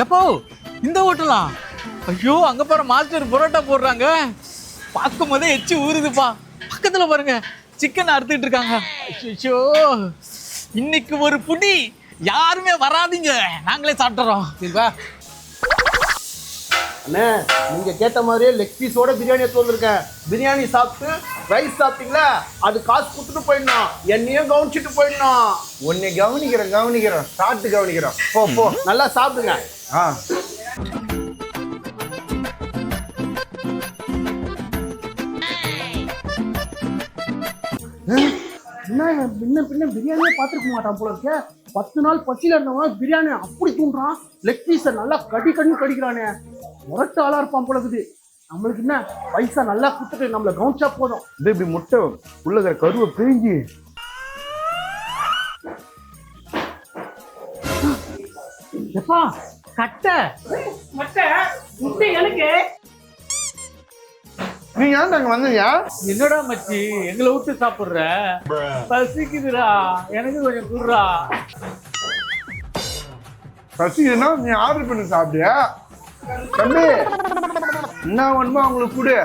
எப்போ இந்த ஹோட்டலா? ஐயோ அங்க பாரு மாஸ்டர் பரோட்டா போடுறாங்க. பார்க்கும் போதே எச்சி ஊறுதுப்பா. பக்கத்துல பாருங்க சிக்கன் அறுத்துட்டு இருக்காங்க. ஐயோ இன்னைக்கு ஒரு புடி யாருமே வராதீங்க, நாங்களே சாப்பிட்டுறோம். சரிப்பா அண்ணே, நீங்க கேட்ட மாதிரியே லெக் பீஸோட பிரியாணி எடுத்து வந்திருக்கேன். பிரியாணி சாப்பிட்டு ரைஸ் சாப்பிட்டீங்களா, அது காசு கொடுத்துட்டு போயிடணும், என்னையும் கவனிச்சுட்டு போயிடணும். உன்னை கவனிக்கிறேன் சாப்பிட்டு கவனிக்கிறோம். போ நல்லா சாப்பிடுங்க. என்ன பின்ன பிரியாணியே பார்த்துருக்க மாட்டான் போல இருக்க. 10 நாள் பசியில இருந்தவன் பிரியாணி அப்படி தூண்டுறான். லெக் பீஸை நல்லா கடிக்கிறானே. முரட்டு ஆளா இருப்பான் போல இருக்குது. நம்மளுக்கு என்ன பைசா நல்லா கொடுத்துட்டு நம்மளை கவனிச்சா போதும். இப்படி முட்டை உள்ள கருவை பிரிஞ்சு எப்பா கட்டை முட்டை எனக்கு. நீங்க ஏன் அங்க வந்தீங்க? என்னடா மச்சி எங்களை விட்டு சாப்பிடுற? பசிக்குதுடா, எனக்கு கொஞ்சம் குடுறா. பசிக்குதுன்னா நீ ஆர்டர் பண்ணி சாப்பிட்டியா? தம்பி என்ன வேணுமோ அவங்களுக்கு கொடு.